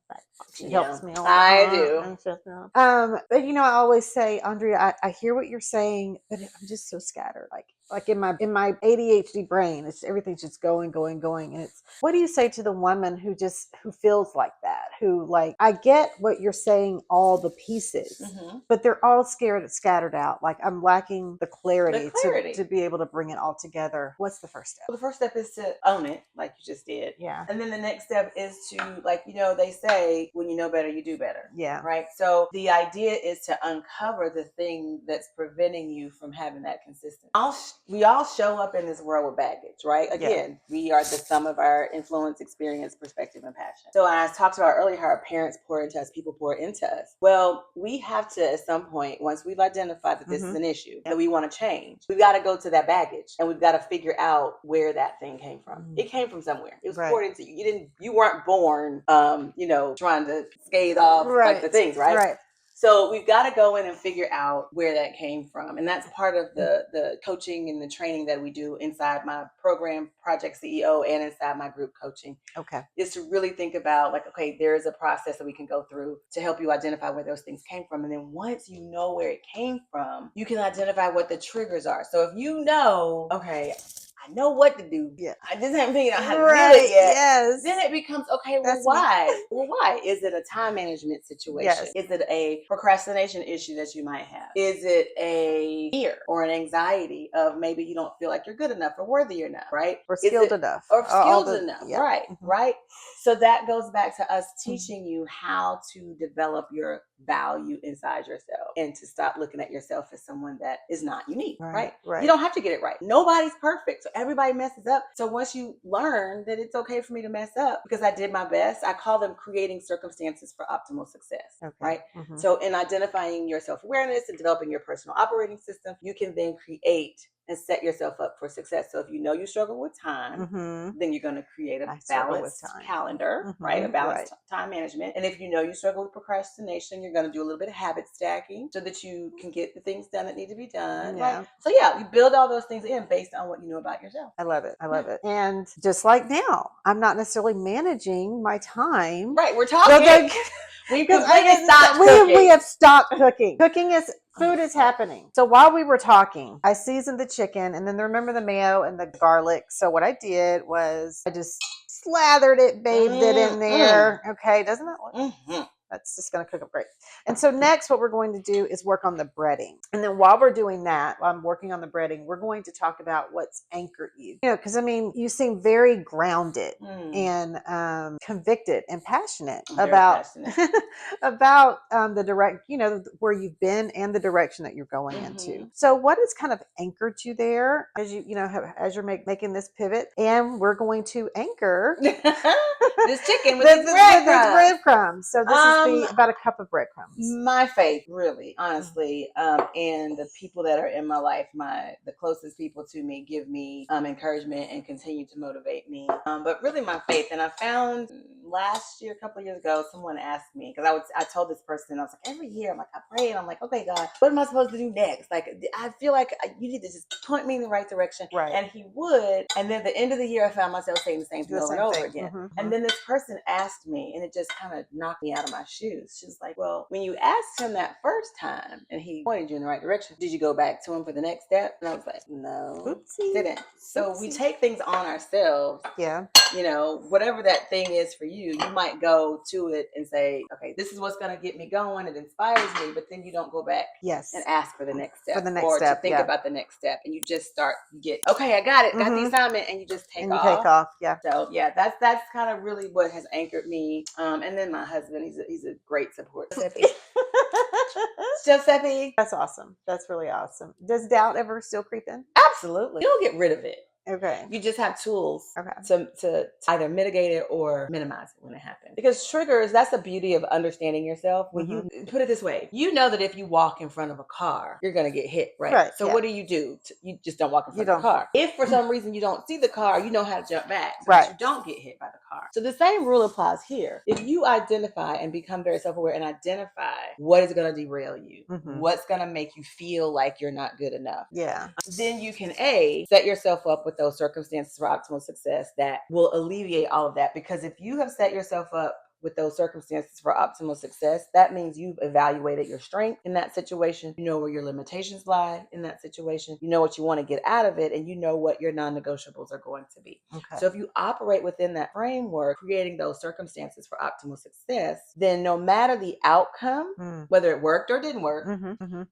back. She helps me all the I time. do. But I always say, Andrea, I hear what you're saying, but I'm just so scattered. Like in my ADHD brain, everything's just going. And it's, what do you say to the woman who feels like that? Who I get what you're saying, all the pieces, but they're all scattered out. Like I'm lacking the clarity. To be able to bring it all together. What's the first step? Well, the first step is to own it, like you just did. Yeah. And then the next step is to, they say, when you know better, you do better. Yeah. Right. So the idea is to uncover the thing that's preventing you from having that consistency. I'll we all show up in this world with baggage, right? Again, we are the sum of our influence, experience, perspective, and passion. So I talked about earlier how our parents pour into us, people pour into us. Well, we have to, at some point, once we've identified that this is an issue that we want to change, we've got to go to that baggage and we've got to figure out where that thing came from. It came from somewhere. It was poured into you. You weren't born, trying to scathe off like the things, right? Right. So we've got to go in and figure out where that came from. And that's part of the coaching and the training that we do inside my program, Project CEO, and inside my group coaching. Okay. Is to really think about like, okay, there is a process that we can go through to help you identify where those things came from. And then once you know where it came from, you can identify what the triggers are. So if you know, okay, I know what to do. Yeah. I just haven't figured out how to Right. do it yet. Yes. Then it becomes, okay, well, That's why? Well, why? Is it a time management situation? Yes. Is it a procrastination issue that you might have? Is it a fear or an anxiety of maybe you don't feel like you're good enough or worthy enough, right? Or skilled enough. Or skilled enough, yeah. right, right? So that goes back to us teaching you how to develop your value inside yourself and to stop looking at yourself as someone that is not unique, right? You don't have to get it right. Nobody's perfect. So everybody messes up. So once you learn that it's okay for me to mess up because I did my best, I call them creating circumstances for optimal success, right? So in identifying your self-awareness and developing your personal operating system, you can then create and set yourself up for success. So if you know you struggle with time, then you're going to create a balanced calendar, right? A balanced time management. And if you know you struggle with procrastination, you're going to do a little bit of habit stacking so that you can get the things done that need to be done. Yeah. Right? So yeah, you build all those things in based on what you know about yourself. I love it. I love it. And just like now, I'm not necessarily managing my time. Right. We're talking. We have stopped cooking. Food is happening. So while we were talking, I seasoned the chicken and then remember the mayo and the garlic. So what I did was I just slathered it, bathed it in there. Okay. Doesn't that look? That's just going to cook up great. And so next what we're going to do is work on the breading. And then while we're doing that, while I'm working on the breading, we're going to talk about what's anchored you. Because I mean, you seem very grounded and convicted and passionate about the direct, where you've been and the direction that you're going into. So what has kind of anchored you there as as you're making this pivot? And we're going to anchor this chicken with these breadcrumbs. So this is about a cup of breadcrumbs. My faith, really, honestly, and the people that are in my life, the closest people to me, give me encouragement and continue to motivate me. But really, my faith. And I found last year, a couple of years ago, someone asked me because I told this person, I was like, every year, I'm like, I pray, and I'm like, okay, God, what am I supposed to do next? Like, I feel like you need to just point me in the right direction. Right. And he would. And then at the end of the year, I found myself saying the same thing over and over again. And then this person asked me, and it just kind of knocked me out of my shoes. She was like, well, when you asked him that first time and he pointed you in the right direction, did you go back to him for the next step? And I was like, no. Oopsie. Didn't. So we take things on ourselves. Yeah. Whatever that thing is for you, you might go to it and say, okay, this is what's going to get me going. It inspires me. But then you don't go back and ask for the next step. To think about the next step. And you just okay, I got it. Got the assignment. And you just take off. You take off. Yeah. So yeah, that's kind of really what has anchored me. And then my husband, he's a great support. Giuseppe. That's awesome. That's really awesome. Does doubt ever still creep in? Absolutely. You don't get rid of it. Okay. You just have tools to either mitigate it or minimize it when it happens. Because triggers, that's the beauty of understanding yourself. When you put it this way, you know that if you walk in front of a car, you're going to get hit, right? So what do? You just don't walk in front of the car. If for some reason you don't see the car, you know how to jump back so that you don't get hit by the car. So the same rule applies here. If you identify and become very self-aware and identify what is going to derail you, what's going to make you feel like you're not good enough, then you can set yourself up with those circumstances for optimal success that will alleviate all of that. Because if you have set yourself up with those circumstances for optimal success, that means you've evaluated your strength in that situation. You know where your limitations lie in that situation. You know what you want to get out of it, and you know what your non-negotiables are going to be. Okay. So if you operate within that framework, creating those circumstances for optimal success, then no matter the outcome, whether it worked or didn't work,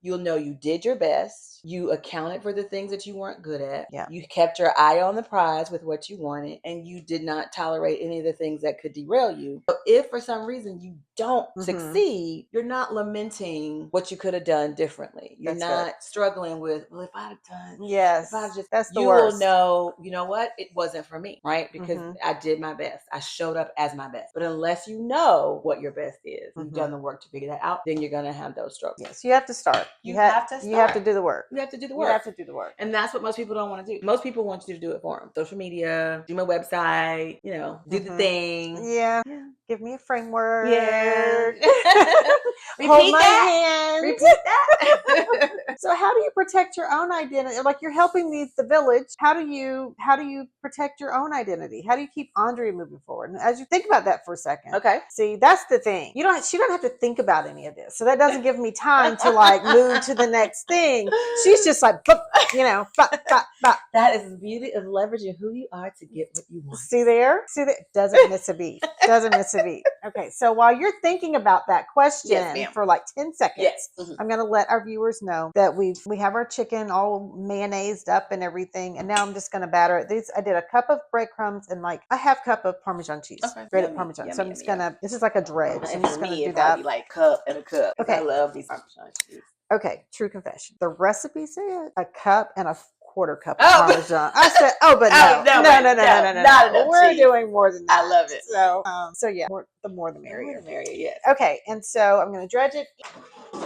you'll know you did your best. You accounted for the things that you weren't good at. Yeah. You kept your eye on the prize with what you wanted, and you did not tolerate any of the things that could derail you. So if for some reason you don't succeed, you're not lamenting what you could have done differently. You're That's not good. struggling with, well, if I'd have done, Yes. if I just, That's the you worst. will know, you know what? It wasn't for me, right? Because Mhm. I did my best. I showed up as my best. But unless you know what your best is, you've done the work to figure that out, then you're going to have those struggles. Yes, you have to start. You have to You have to start. do the work. You have to do the You work. have to do the work. And that's what most people don't want to do. Most people want you to do it for them. Social media, do my website, you know, do the thing. Yeah. Give me a framework. Yeah. Hold my that. hand. Repeat that. So how do you protect your own identity? Like, you're helping the village. How do you protect your own identity? How do you keep Andrea moving forward? And as you think about that for a second. Okay. See, that's the thing. She don't have to think about any of this. So that doesn't give me time to like move to the next thing. She's just like, you know, that is the beauty of leveraging who you are to get what you want. See there? Doesn't miss a beat. Doesn't miss a beat. Okay, so while you're thinking about that question for like 10 seconds, I'm going to let our viewers know that we have our chicken all mayonnaised up and everything, and now I'm just going to batter it. I did a cup of breadcrumbs and like a half cup of Parmesan cheese, grated Parmesan. So I'm just going to, this is like a dredge. So I'm just going to do that. Be like cup and a cup. Okay. I love these Parmesan cheese. Okay, true confession. The recipe said a cup and a quarter cup of Parmesan. I said, but no. No. We're doing more than that. I love it. So yeah, the more the merrier. The more the merrier, yes. Okay, and so I'm going to dredge it,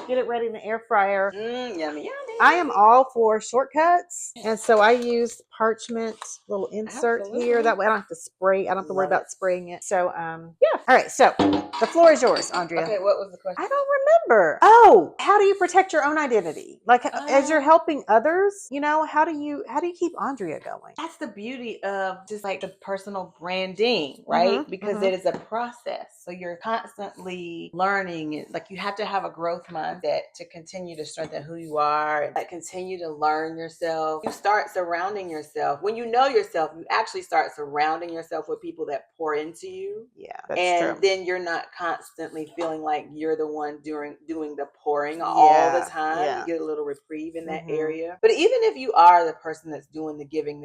get it ready in the air fryer. Yummy. I am all for shortcuts, and so I use parchment little insert here. That way I don't have to spray. I don't have to worry about spraying it. So yeah. All right, so the floor is yours, Andrea. Okay, what was the question? I don't remember. Oh, how do you protect your own identity? Like as you're helping others, you know, how do you keep Andrea going? That's the beauty of just like the personal branding, right? Because it is a process. So you're constantly learning it. Like you have to have a growth mindset to continue to strengthen who you are and like continue to learn yourself. You start surrounding yourself. When you know yourself, you actually start surrounding yourself with people that pour into you. Yeah, that's true. Then you're not constantly feeling like you're the one doing the pouring all the time. Yeah. You get a little reprieve in that area. But even if you are the person that's doing the giving,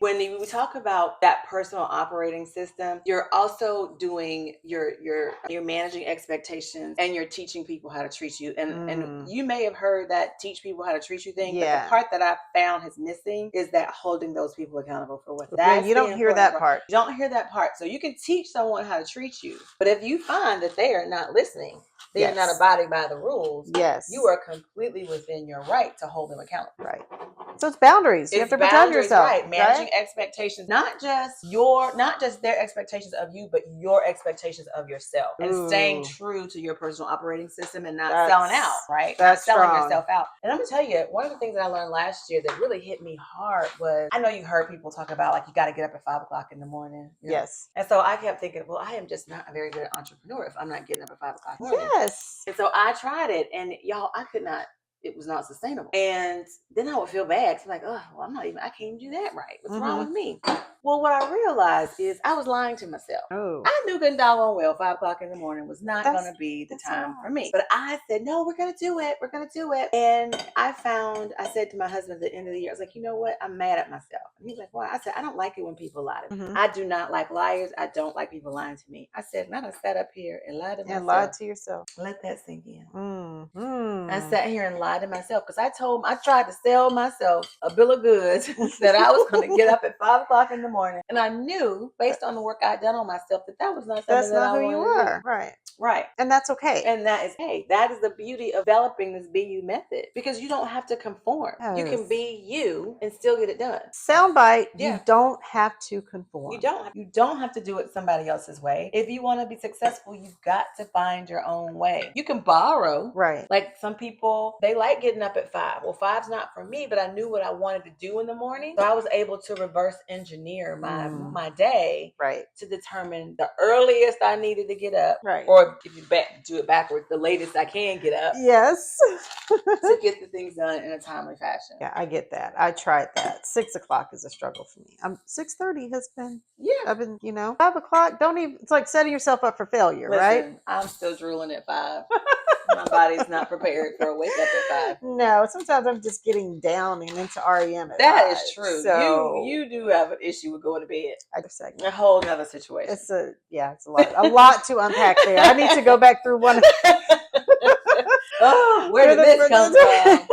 when we talk about that personal operating system, you're also doing you're managing expectations and you're teaching people how to treat you. And you may have heard that teach people how to treat you thing, but the part that I found is missing is that holding those people accountable for what that's you don't hear that part. You don't hear that part. So you can teach someone how to treat you, but if you find that they are not listening, they're not abiding by the rules, you are completely within your right to hold them accountable. Right. So it's boundaries. You have to protect yourself. Right. Managing expectations, not just their expectations of you, but your expectations of yourself. And staying true to your personal operating system and not selling out, right? That's not selling yourself out. And I'm gonna tell you, one of the things that I learned last year that really hit me hard was, I know you heard people talk about like you got to get up at 5 o'clock in the morning. Yes. And so I kept thinking, well, I am just not a very good entrepreneur if I'm not getting up at 5 o'clock in the morning. Yes. And so I tried it, and y'all, I could not. It was not sustainable. And then I would feel bad. So like, oh, well, I can't even do that right. What's wrong with me? Well, what I realized is I was lying to myself. I knew good and doggone well 5 o'clock in the morning was not going to be the time for me. But I said, no, we're going to do it. We're going to do it. And I said to my husband at the end of the year, I was like, you know what? I'm mad at myself. And he's like, why? I said, I don't like it when people lie to me. I do not like liars. I don't like people lying to me. I said, man, I sat up here and lied to myself. And lied to yourself. Let that sink in. I sat here and lied to myself because I tried to sell myself a bill of goods that I was going to get up at 5 o'clock in the morning. And I knew based on the work I'd done on myself that was not something that I wanted to do. That's not who you are. Right. Right. And that's okay. And that is okay. That is the beauty of developing this Be You method, because you don't have to conform. Yes. You can be you and still get it done. Soundbite. Yeah. You don't have to conform. You don't have to do it somebody else's way. If you want to be successful, you've got to find your own way. You can borrow. Right. Like some people, they like getting up at 5. Well, 5's not for me, but I knew what I wanted to do in the morning. So I was able to reverse engineer my day to determine the earliest I needed to get up. Right. Or if you do it backwards, the latest I can get up. Yes. To get the things done in a timely fashion. Yeah, I get that. I tried that. 6 o'clock is a struggle for me. 6:30 has been. Yeah. I've been, 5 o'clock. Don't even. It's like setting yourself up for failure, right? I'm still drooling at 5. My body's not prepared for a wake up at 5. No, sometimes I'm just getting down and into REM at That 5. is true. So You do have an issue with going to bed. Segment. A whole nother situation. It's a lot to unpack there. I need to go back through one. Oh, where did this come from?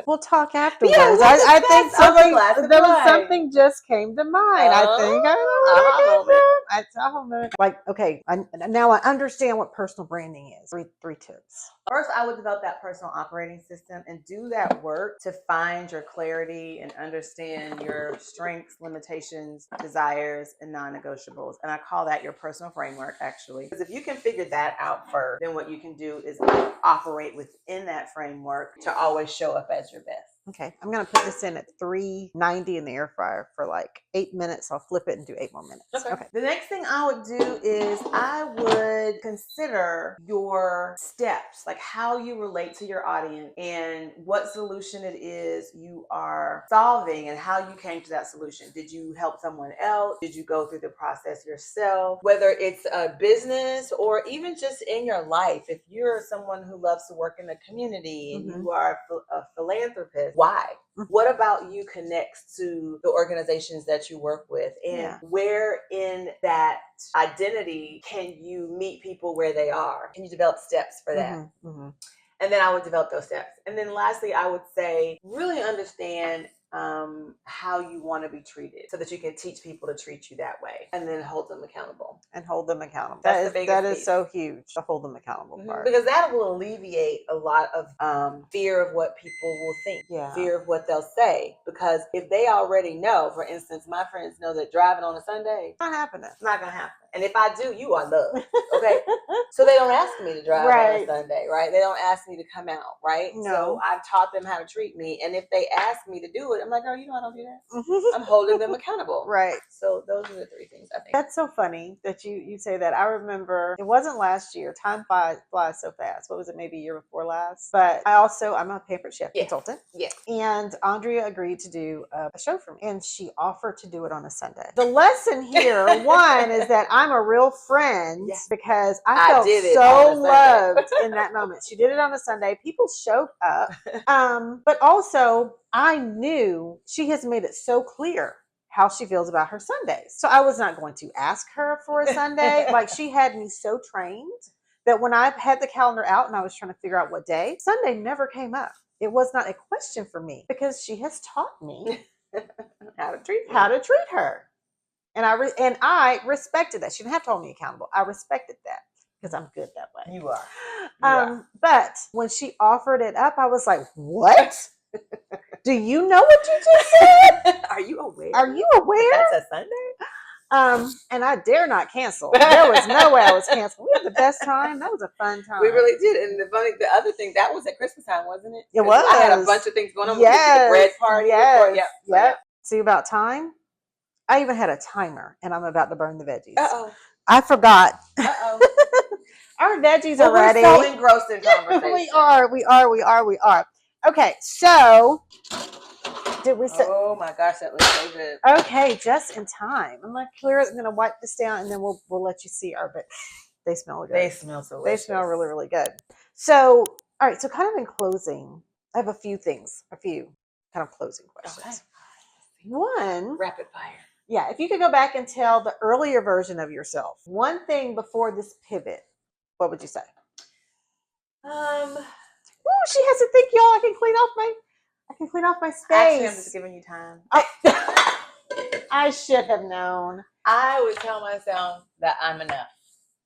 We'll talk afterwards. Yeah, I think there was wine. something just came to mind. I think I know aha moment. Like, okay, now I understand what personal branding is. Three tips. First, I would develop that personal operating system and do that work to find your clarity and understand your strengths, limitations, desires, and non-negotiables. And I call that your personal framework, actually. Because if you can figure that out first, then what you can do is operate within that framework to always show up as your best. Okay, I'm going to put this in at 390 in the air fryer for like 8 minutes. I'll flip it and do 8 more minutes. Okay. The next thing I would do is I would consider your steps, like how you relate to your audience and what solution it is you are solving and how you came to that solution. Did you help someone else? Did you go through the process yourself? Whether it's a business or even just in your life, if you're someone who loves to work in the community and you are a philanthropist, why? What about you connects to the organizations that you work with? And where in that identity can you meet people where they are? Can you develop steps for that? And then I would develop those steps. And then lastly, I would say really understand how you want to be treated so that you can teach people to treat you that way and then hold them accountable. That is so huge, to hold them accountable part. Because that will alleviate a lot of fear of what people will think, fear of what they'll say. Because if they already know, for instance, my friends know that driving on a Sunday, not happening. It's not going to happen. And if I do, you are loved. Okay. So they don't ask me to drive on a Sunday, right? They don't ask me to come out, right? No. So I've taught them how to treat me. And if they ask me to do it, I'm like, girl, you know I don't do that. I'm holding them accountable. Right. So those are the 3 things I think. That's so funny that you say that. I remember it wasn't last year. Time flies so fast. What was it? Maybe a year before last. But I'm a pampered chef consultant. Yeah. And Andrea agreed to do a show for me. And she offered to do it on a Sunday. The lesson here, one, is that I'm a real friend because I felt so loved in that moment. She did it on a Sunday. People showed up. But also, I knew she has made it so clear how she feels about her Sundays. So I was not going to ask her for a Sunday. Like, she had me so trained that when I had the calendar out and I was trying to figure out what day, Sunday never came up. It was not a question for me because she has taught me how to treat her. And I respected that. She didn't have to hold me accountable. I respected that because I'm good that way. You are. But when she offered it up, I was like, what? Do you know what you just said? Are you aware? That's a Sunday? And I dare not cancel. There was no way I was canceling. We had the best time. That was a fun time. We really did. And the other thing, that was at Christmas time, wasn't it? It was. I had a bunch of things going on. Yes. The bread party. Yep. See, about time, I even had a timer, and I'm about to burn the veggies. Uh-oh. I forgot. Uh-oh. Our veggies are ready. We're so engrossed in conversation. We are. Okay, so did we say? Oh my gosh, that looks so good. Okay, just in time. I'm gonna clear it. I'm gonna wipe this down, and then we'll let you see our. But they smell good. They smell so. They smell really, really good. So, all right. So, kind of in closing, I have a few kind of closing questions. Okay. One, rapid fire. Yeah, if you could go back and tell the earlier version of yourself one thing before this pivot, what would you say? She has to think, y'all. I can clean off my space. Actually, I'm just giving you time. I should have known. I would tell myself that I'm enough.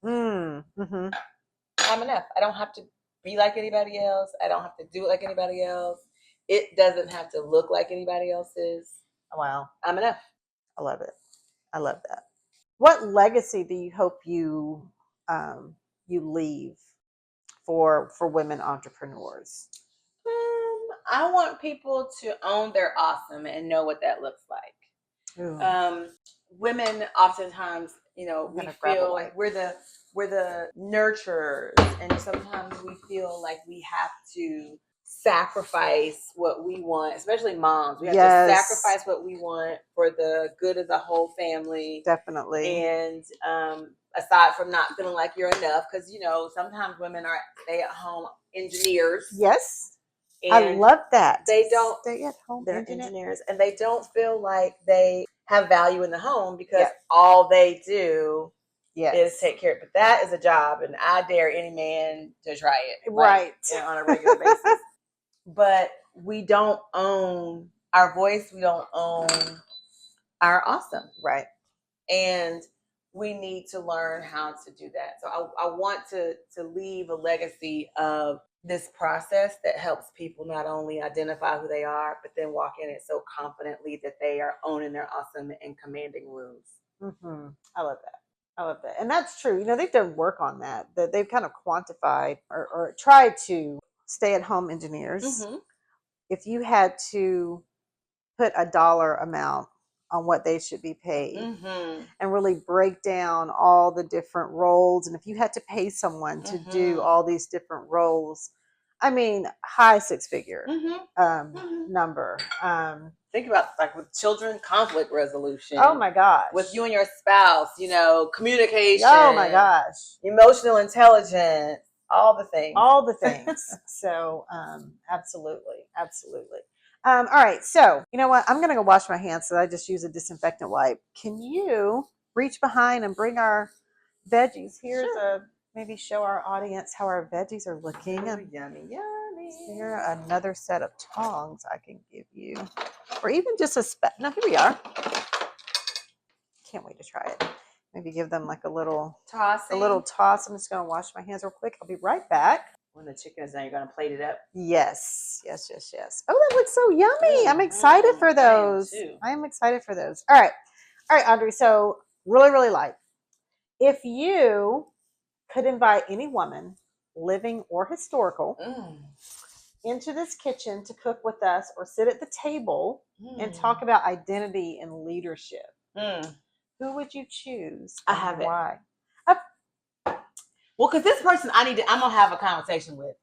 Mm-hmm. I'm enough. I don't have to be like anybody else. I don't have to do it like anybody else. It doesn't have to look like anybody else's. Wow. I'm enough. I love it. I love that. What legacy do you hope you leave for women entrepreneurs? I want people to own their awesome and know what that looks like. Women oftentimes, we feel like we're the nurturers, and sometimes we feel like we have to sacrifice what we want, especially moms. We have Yes. to sacrifice what we want for the good of the whole family. Definitely. And aside from not feeling like you're enough, because sometimes women are stay-at-home engineers. Yes. I love that. They don't stay-at-home engineers, and they don't feel like they have value in the home because all they do is take care of it. But that is a job, and I dare any man to try it. Right. On a regular basis. But we don't own our voice. We don't own our awesome. Right. And we need to learn how to do that. So I want to leave a legacy of this process that helps people not only identify who they are, but then walk in it so confidently that they are owning their awesome and commanding rooms. Mm-hmm. I love that. And that's true. They've done work on that they've kind of quantified or tried to stay-at-home engineers. Mm-hmm. If you had to put a dollar amount on what they should be paid, mm-hmm. and really break down all the different roles, and if you had to pay someone to mm-hmm. do all these different roles, I mean, high six-figure mm-hmm. number. Think about with children, conflict resolution. Oh my gosh. With you and your spouse, communication. Oh my gosh. Emotional intelligence, all the things. So absolutely. All right, so you know what? I'm gonna go wash my hands, so I just use a disinfectant wipe. Can you reach behind and bring our veggies? Here's maybe show our audience how our veggies are looking. Yummy. Here, another set of tongs I can give you, or even just no, here we are. Can't wait to try it. Maybe give them like a little toss. I'm just gonna wash my hands real quick. I'll be right back. When the chicken is done, you're gonna plate it up. Yes. Oh, that looks so yummy. I'm excited for those. I am excited for those. All right, Andrea. So really light. If you could invite any woman, living or historical, into this kitchen to cook with us or sit at the table and talk about identity and leadership, who would you choose? I have it. Why? Well, because this person I'm gonna have a conversation with.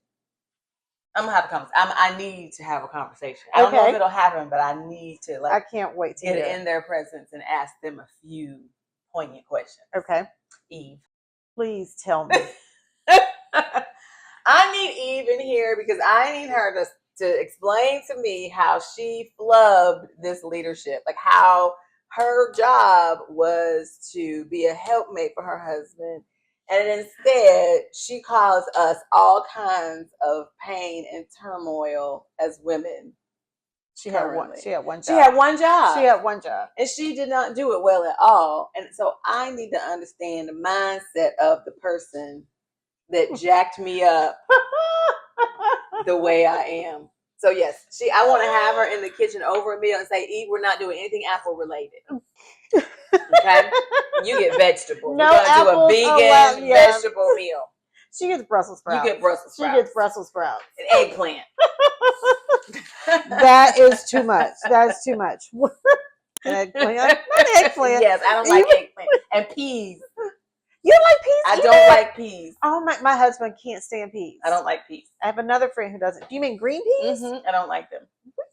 I need to have a conversation. I don't know if it'll happen, but I need to. I can't wait to get in their presence and ask them a few poignant questions. Okay. Eve, please tell me. I need Eve in here because I need her to explain to me how she flubbed this leadership, like how her job was to be a helpmate for her husband. And instead, she caused us all kinds of pain and turmoil as women. She had one job. She had one job. And she did not do it well at all. And so I need to understand the mindset of the person that jacked me up the way I am. So yes, I want to have her in the kitchen over a meal and say, Eve, we're not doing anything apple related. Okay? You get vegetables. No, we're going to do a vegan vegetable meal. She gets Brussels sprouts. You get Brussels sprouts. She gets Brussels sprouts. An eggplant. That is too much. That's too much. Eggplant. Not eggplant. Yes, I don't like eggplant. And peas. You don't like peas? I don't like peas. Oh, my husband can't stand peas. I don't like peas. I have another friend who doesn't. Do you mean green peas? Mm-hmm. I don't like them.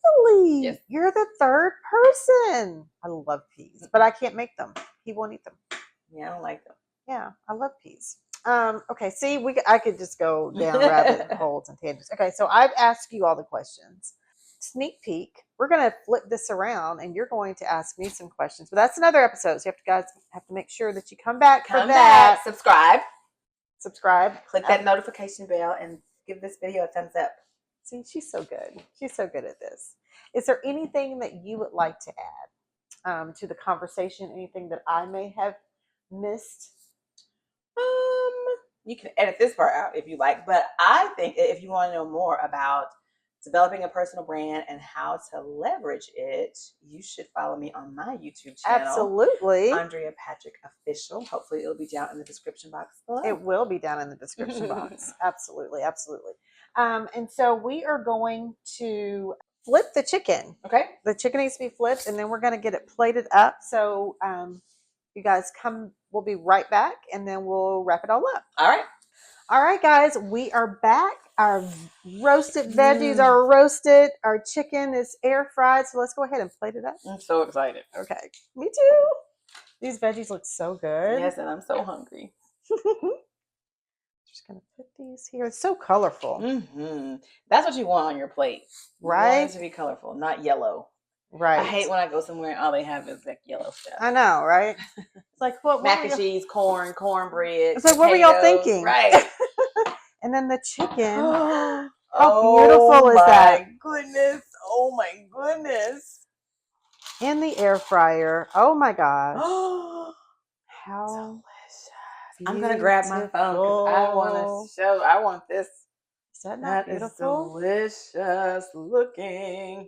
Really? Yes. You're the third person. I love peas, but I can't make them. He won't eat them. Yeah, I don't like them. Yeah, I love peas. Okay, see, I could just go down rabbit holes and tangents. Okay, so I've asked you all the questions. Sneak peek. We're going to flip this around, and you're going to ask me some questions. But that's another episode, so you have to make sure that you come back for that. Subscribe. Click that notification bell and give this video a thumbs up. See, she's so good. She's so good at this. Is there anything that you would like to add to the conversation? Anything that I may have missed? You can edit this part out if you like, but I think if you want to know more about developing a personal brand and how to leverage it, you should follow me on my YouTube channel. Absolutely. Andrea Patrick Official. Hopefully it'll be down in the description box below. It will be down in the description box. Absolutely. And so we are going to flip the chicken. Okay. The chicken needs to be flipped, and then we're going to get it plated up. So you guys we'll be right back, and then we'll wrap it all up. All right. All right, guys, we are back. Our roasted veggies are roasted. Our chicken is air fried. So let's go ahead and plate it up. I'm so excited. Okay, me too. These veggies look so good. Yes, and I'm so hungry. Just gonna put these here. It's so colorful. That's what you want on your plate, right? You want it to be colorful, not yellow. Right. I hate when I go somewhere and all they have is like yellow stuff. I know, right? It's like what mac and cheese, cornbread. It's like, what were y'all thinking? Right. And then the chicken. How beautiful is that? Oh my goodness. In the air fryer. Oh my gosh. How delicious. I'm gonna grab my phone because I want this. Is that not beautiful? Is delicious looking.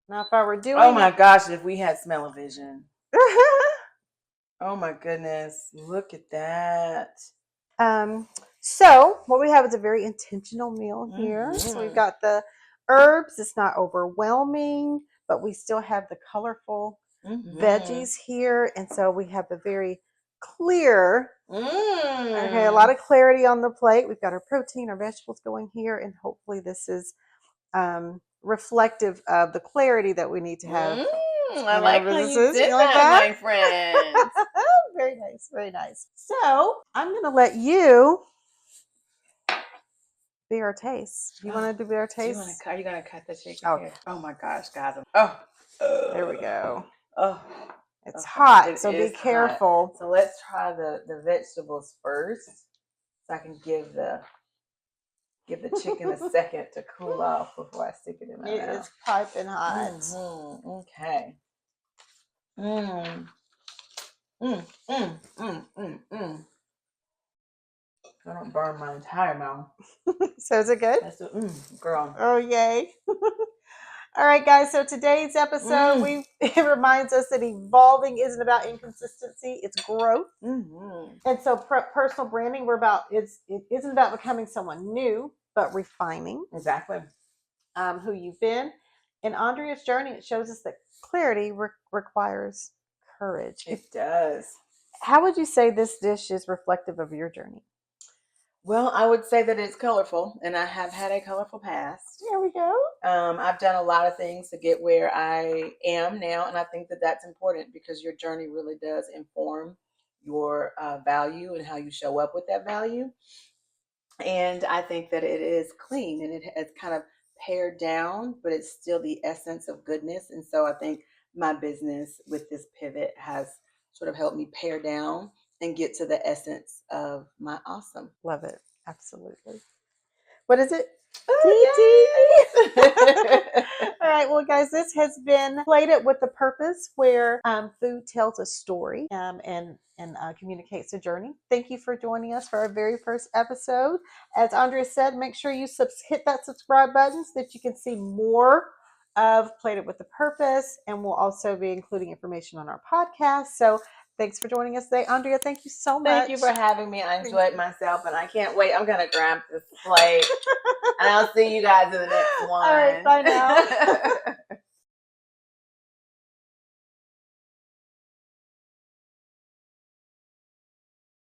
Now if I were doing oh my gosh, if we had smell-o-vision. Oh my goodness, look at that. So what we have is a very intentional meal here. So we've got the herbs. It's not overwhelming, but we still have the colorful veggies here. And so we have a very clear, okay, a lot of clarity on the plate. We've got our protein, our vegetables going here, and hopefully this is reflective of the clarity that we need to have. I like how you did that, my friend. Very nice, very nice. So I'm going to let you be our taste. You want to do our taste? Are you going to cut the chicken here? Oh my gosh, guys. Oh, there we go. Oh, it's hot, so be careful. Hot. So let's try the vegetables first, so I can give the chicken a second to cool off before I stick it in my mouth. It's piping hot. Okay. I don't burn my entire mouth. So is it good? Girl. Oh, yay. All right, guys. So today's episode, it reminds us that evolving isn't about inconsistency; it's growth. And so, personal branding, it isn't about becoming someone new, but refining exactly who you've been. In Andrea's journey, it shows us that clarity requires courage. It does. How would you say this dish is reflective of your journey? Well, I would say that it's colorful, and I have had a colorful past. There we go. I've done a lot of things to get where I am now, and I think that that's important because your journey really does inform your value and how you show up with that value. And I think that it is clean, and it's kind of pared down, but it's still the essence of goodness. And so I think my business with this pivot has sort of helped me pare down and get to the essence of my awesome. Love it. Absolutely. What is it? All right. Well, guys, this has been Plated with a Purpose, where food tells a story and communicates a journey. Thank you for joining us for our very first episode. As Andrea said, make sure you hit that subscribe button so that you can see more of Plated with a Purpose, and we'll also be including information on our podcast. So thanks for joining us today. Andrea, thank you so much. Thank you for having me. I enjoyed myself, and I can't wait. I'm going to grab this plate, and I'll see you guys in the next one. All right, bye now.